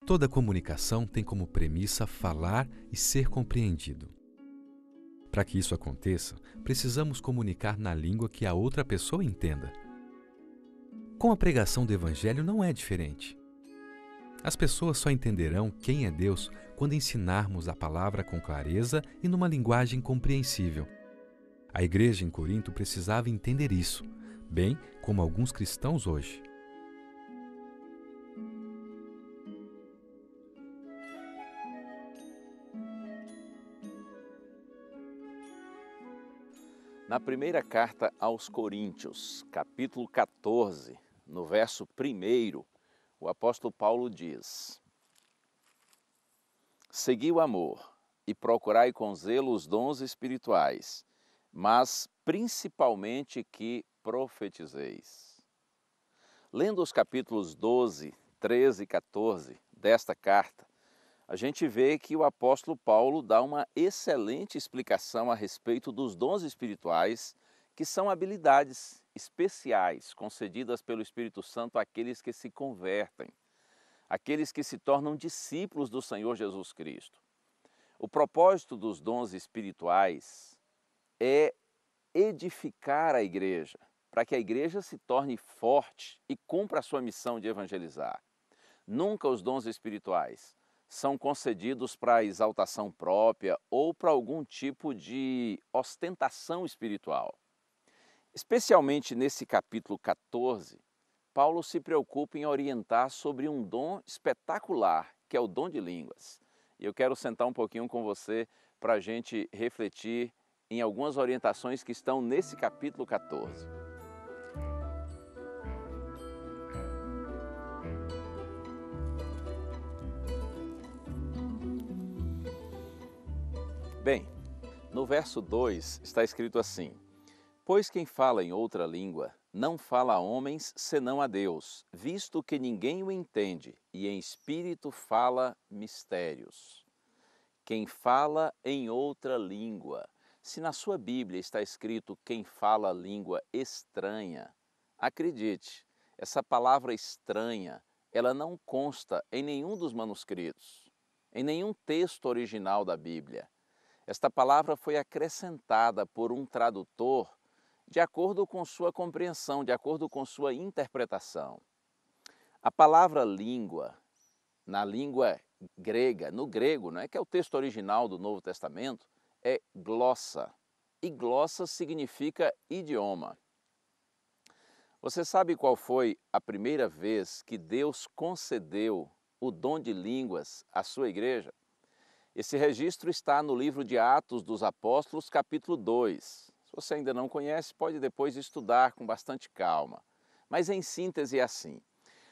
Toda comunicação tem como premissa falar e ser compreendido. Para que isso aconteça, precisamos comunicar na língua que a outra pessoa entenda. Com a pregação do Evangelho não é diferente. As pessoas só entenderão quem é Deus quando ensinarmos a palavra com clareza e numa linguagem compreensível. A igreja em Corinto precisava entender isso, bem como alguns cristãos hoje. Na primeira carta aos Coríntios, capítulo 14, no verso 1, o apóstolo Paulo diz: Segui o amor e procurai com zelo os dons espirituais, mas principalmente que profetizeis. Lendo os capítulos 12, 13 e 14 desta carta, a gente vê que o apóstolo Paulo dá uma excelente explicação a respeito dos dons espirituais, que são habilidades especiais concedidas pelo Espírito Santo àqueles que se convertem, aqueles que se tornam discípulos do Senhor Jesus Cristo. O propósito dos dons espirituais é edificar a igreja, para que a igreja se torne forte e cumpra a sua missão de evangelizar. Nunca os dons espirituais são concedidos para exaltação própria ou para algum tipo de ostentação espiritual. Especialmente nesse capítulo 14, Paulo se preocupa em orientar sobre um dom espetacular, que é o dom de línguas. E eu quero sentar um pouquinho com você para a gente refletir em algumas orientações que estão nesse capítulo 14. Bem, no verso 2 está escrito assim: Pois quem fala em outra língua não fala a homens senão a Deus, visto que ninguém o entende, e em espírito fala mistérios. Quem fala em outra língua. Se na sua Bíblia está escrito quem fala língua estranha, acredite, essa palavra estranha, ela não consta em nenhum dos manuscritos, em nenhum texto original da Bíblia. Esta palavra foi acrescentada por um tradutor de acordo com sua compreensão, de acordo com sua interpretação. A palavra língua, na língua grega, no grego, que é o texto original do Novo Testamento, é glossa. E glossa significa idioma. Você sabe qual foi a primeira vez que Deus concedeu o dom de línguas à sua igreja? Esse registro está no livro de Atos dos Apóstolos, capítulo 2. Se você ainda não conhece, pode depois estudar com bastante calma. Mas em síntese é assim.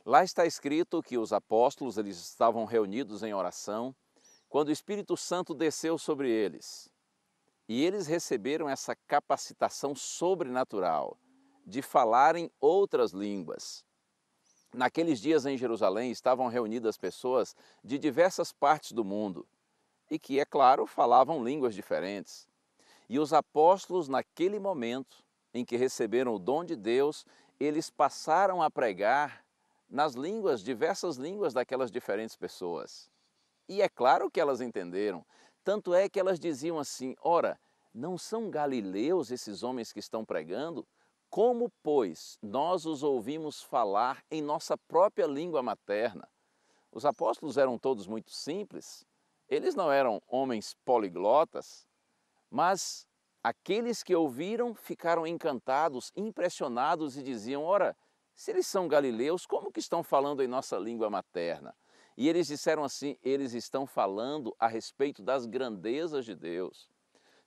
Lá está escrito que os apóstolos eles estavam reunidos em oração quando o Espírito Santo desceu sobre eles. E eles receberam essa capacitação sobrenatural de falarem outras línguas. Naqueles dias em Jerusalém estavam reunidas pessoas de diversas partes do mundo e que, é claro, falavam línguas diferentes. E os apóstolos, naquele momento em que receberam o dom de Deus, eles passaram a pregar nas línguas, diversas línguas daquelas diferentes pessoas. E é claro que elas entenderam, tanto é que elas diziam assim: ora, não são galileus esses homens que estão pregando? Como, pois, nós os ouvimos falar em nossa própria língua materna? Os apóstolos eram todos muito simples, eles não eram homens poliglotas, mas aqueles que ouviram ficaram encantados, impressionados e diziam: ora, se eles são galileus, como que estão falando em nossa língua materna? E eles disseram assim: eles estão falando a respeito das grandezas de Deus.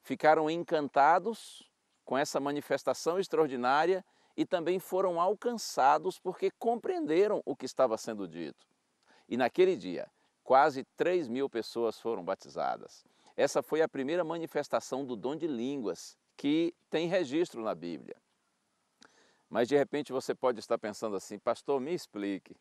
Ficaram encantados com essa manifestação extraordinária e também foram alcançados porque compreenderam o que estava sendo dito. E naquele dia, quase 3.000 pessoas foram batizadas. Essa foi a primeira manifestação do dom de línguas que tem registro na Bíblia. Mas de repente você pode estar pensando assim: pastor, me explique,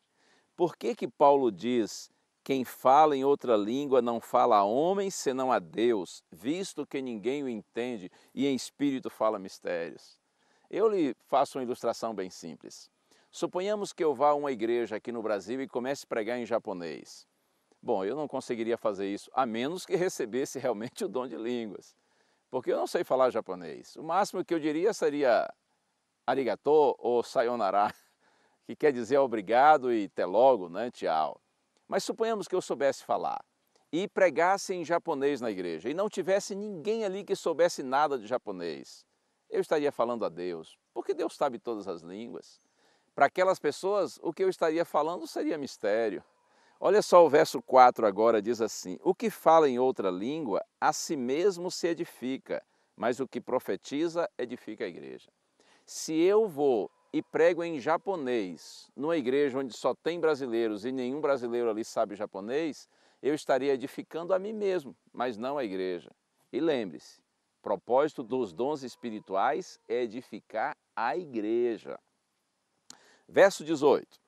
por que Paulo diz: quem fala em outra língua não fala a homens senão a Deus, visto que ninguém o entende e em espírito fala mistérios? Eu lhe faço uma ilustração bem simples. Suponhamos que eu vá a uma igreja aqui no Brasil e comece a pregar em japonês. Bom, eu não conseguiria fazer isso, a menos que recebesse realmente o dom de línguas, porque eu não sei falar japonês. O máximo que eu diria seria arigato ou sayonara, que quer dizer obrigado e até logo, né, tchau. Mas suponhamos que eu soubesse falar e pregasse em japonês na igreja e não tivesse ninguém ali que soubesse nada de japonês. Eu estaria falando a Deus, porque Deus sabe todas as línguas. Para aquelas pessoas, o que eu estaria falando seria mistério. Olha só o verso 4 agora, diz assim: o que fala em outra língua, a si mesmo se edifica, mas o que profetiza, edifica a igreja. Se eu vou e prego em japonês, numa igreja onde só tem brasileiros e nenhum brasileiro ali sabe japonês, eu estaria edificando a mim mesmo, mas não a igreja. E lembre-se, o propósito dos dons espirituais é edificar a igreja. Verso 18.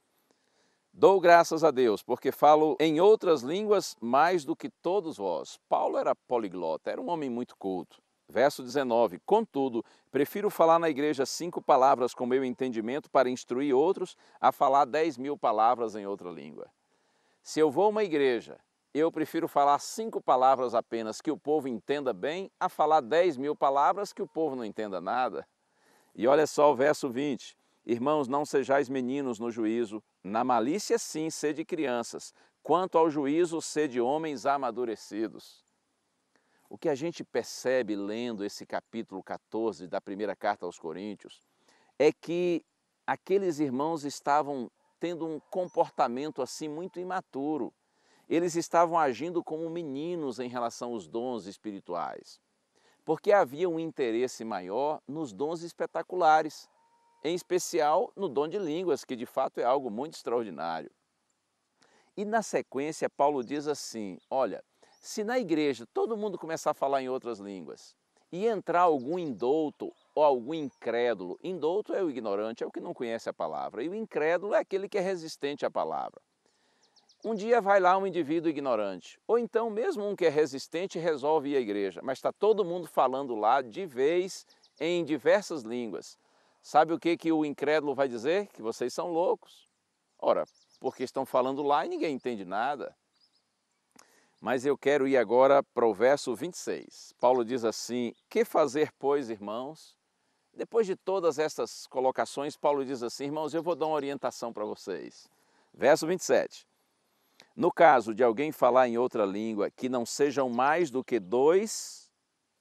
Dou graças a Deus, porque falo em outras línguas mais do que todos vós. Paulo era poliglota, era um homem muito culto. Verso 19. Contudo, prefiro falar na igreja 5 palavras com meu entendimento para instruir outros, a falar 10.000 palavras em outra língua. Se eu vou a uma igreja, eu prefiro falar 5 palavras apenas que o povo entenda bem, a falar 10.000 palavras que o povo não entenda nada. E olha só o verso 20. Irmãos, não sejais meninos no juízo, na malícia sim, sede crianças, quanto ao juízo, sede homens amadurecidos. O que a gente percebe lendo esse capítulo 14 da primeira carta aos Coríntios é que aqueles irmãos estavam tendo um comportamento assim muito imaturo. Eles estavam agindo como meninos em relação aos dons espirituais, porque havia um interesse maior nos dons espetaculares, em especial no dom de línguas, que de fato é algo muito extraordinário. E na sequência, Paulo diz assim: olha, se na igreja todo mundo começar a falar em outras línguas e entrar algum indouto ou algum incrédulo, indouto é o ignorante, é o que não conhece a palavra, e o incrédulo é aquele que é resistente à palavra. Um dia vai lá um indivíduo ignorante, ou então mesmo um que é resistente resolve ir à igreja, mas está todo mundo falando lá de vez em diversas línguas. Sabe o que o incrédulo vai dizer? Que vocês são loucos. Ora, porque estão falando lá e ninguém entende nada. Mas eu quero ir agora para o verso 26. Paulo diz assim: que fazer, pois, irmãos? Depois de todas essas colocações, Paulo diz assim: irmãos, eu vou dar uma orientação para vocês. Verso 27. No caso de alguém falar em outra língua, que não sejam mais do que 2,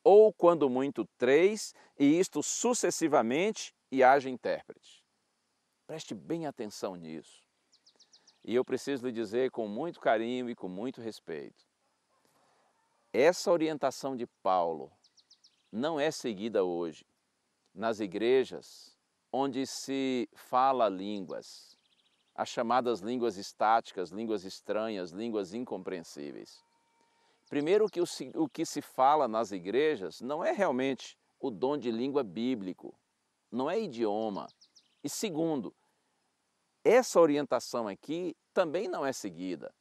ou quando muito 3, e isto sucessivamente, e haja intérprete. Preste bem atenção nisso. E eu preciso lhe dizer com muito carinho e com muito respeito. Essa orientação de Paulo não é seguida hoje nas igrejas onde se fala línguas, as chamadas línguas estáticas, línguas estranhas, línguas incompreensíveis. Primeiro, que o que se fala nas igrejas não é realmente o dom de língua bíblico, não é idioma. E segundo, essa orientação aqui também não é seguida.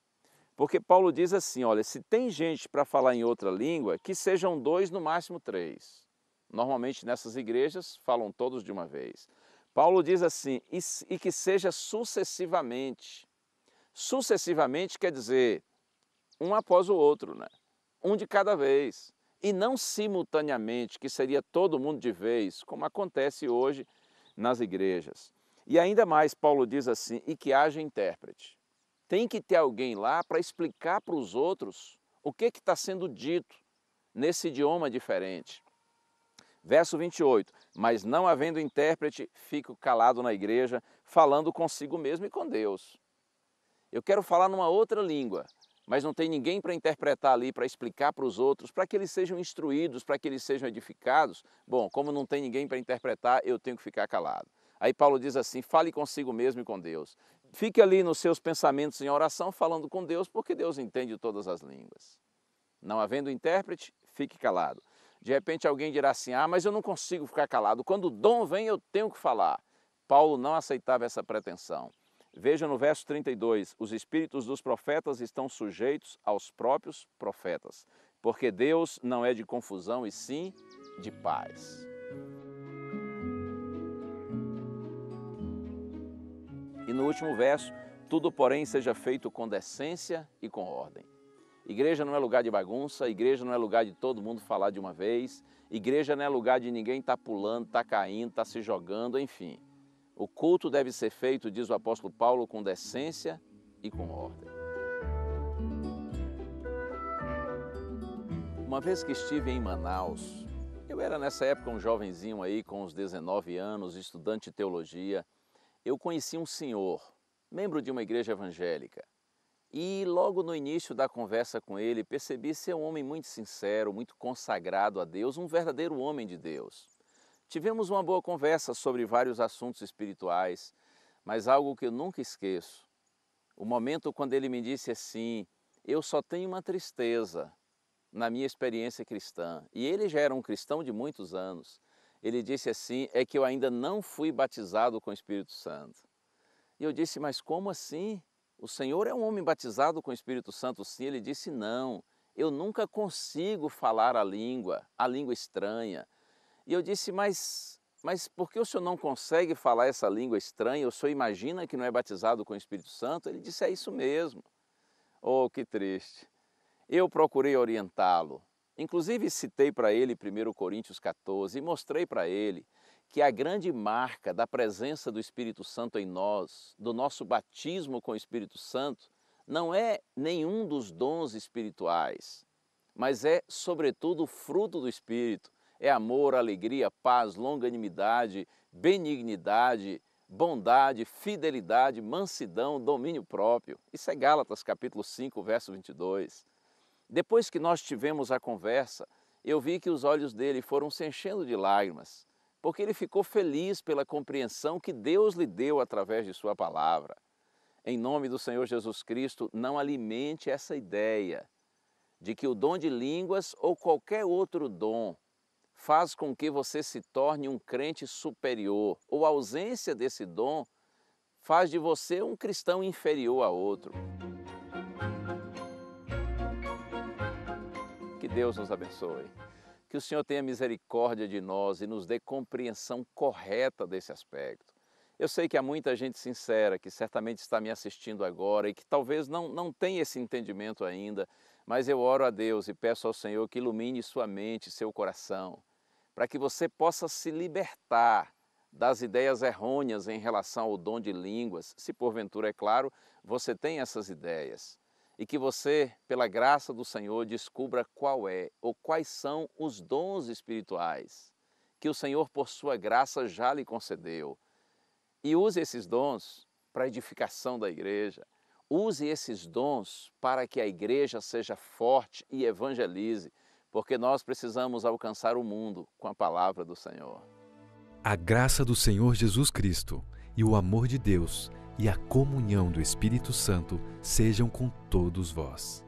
Porque Paulo diz assim, olha, se tem gente para falar em outra língua, que sejam 2, no máximo 3. Normalmente nessas igrejas falam todos de uma vez. Paulo diz assim, e que seja sucessivamente. Sucessivamente quer dizer um após o outro, né? Um de cada vez. E não simultaneamente, que seria todo mundo de vez, como acontece hoje nas igrejas. E ainda mais, Paulo diz assim, e que haja intérprete. Tem que ter alguém lá para explicar para os outros o que está sendo dito nesse idioma diferente. Verso 28, mas não havendo intérprete, fico calado na igreja, falando consigo mesmo e com Deus. Eu quero falar numa outra língua, mas não tem ninguém para interpretar ali, para explicar para os outros, para que eles sejam instruídos, para que eles sejam edificados. Bom, como não tem ninguém para interpretar, eu tenho que ficar calado. Aí Paulo diz assim, fale consigo mesmo e com Deus. Fique ali nos seus pensamentos em oração, falando com Deus, porque Deus entende todas as línguas. Não havendo intérprete, fique calado. De repente alguém dirá assim, mas eu não consigo ficar calado. Quando o dom vem, eu tenho que falar. Paulo não aceitava essa pretensão. Veja no verso 32, os espíritos dos profetas estão sujeitos aos próprios profetas, porque Deus não é de confusão e sim de paz. E no último verso, Tudo, porém, seja feito com decência e com ordem. Igreja não é lugar de bagunça, igreja não é lugar de todo mundo falar de uma vez, igreja não é lugar de ninguém estar pulando, estar caindo, estar se jogando, enfim. O culto deve ser feito, diz o apóstolo Paulo, com decência e com ordem. Uma vez que estive em Manaus, eu era nessa época um jovenzinho aí, com uns 19 anos, estudante de teologia, eu conheci um senhor, membro de uma igreja evangélica. E logo no início da conversa com ele, percebi ser um homem muito sincero, muito consagrado a Deus, um verdadeiro homem de Deus. Tivemos uma boa conversa sobre vários assuntos espirituais, mas algo que eu nunca esqueço, o momento quando ele me disse assim: eu só tenho uma tristeza na minha experiência cristã. E ele já era um cristão de muitos anos. Ele disse assim: é que eu ainda não fui batizado com o Espírito Santo. E eu disse: mas como assim? O Senhor é um homem batizado com o Espírito Santo, sim? Ele disse: não, eu nunca consigo falar a língua estranha. E eu disse: mas por que o senhor não consegue falar essa língua estranha? O senhor imagina que não é batizado com o Espírito Santo? Ele disse: é isso mesmo. Oh, que triste. Eu procurei orientá-lo. Inclusive citei para ele 1 Coríntios 14 e mostrei para ele que a grande marca da presença do Espírito Santo em nós, do nosso batismo com o Espírito Santo, não é nenhum dos dons espirituais, mas é, sobretudo, o fruto do Espírito. É amor, alegria, paz, longanimidade, benignidade, bondade, fidelidade, mansidão, domínio próprio. Isso é Gálatas capítulo 5, verso 22. Depois que nós tivemos a conversa, eu vi que os olhos dele foram se enchendo de lágrimas, porque ele ficou feliz pela compreensão que Deus lhe deu através de sua palavra. Em nome do Senhor Jesus Cristo, não alimente essa ideia de que o dom de línguas ou qualquer outro dom faz com que você se torne um crente superior, ou a ausência desse dom faz de você um cristão inferior a outro. Que Deus nos abençoe. Que o Senhor tenha misericórdia de nós e nos dê compreensão correta desse aspecto. Eu sei que há muita gente sincera que certamente está me assistindo agora e que talvez não tenha esse entendimento ainda, mas eu oro a Deus e peço ao Senhor que ilumine sua mente, seu coração, para que você possa se libertar das ideias errôneas em relação ao dom de línguas, se porventura, é claro, você tem essas ideias. E que você, pela graça do Senhor, descubra qual é ou quais são os dons espirituais que o Senhor, por sua graça, já lhe concedeu. E use esses dons para a edificação da igreja. Use esses dons para que a igreja seja forte e evangelize, porque nós precisamos alcançar o mundo com a palavra do Senhor. A graça do Senhor Jesus Cristo e o amor de Deus e a comunhão do Espírito Santo sejam com todos vós.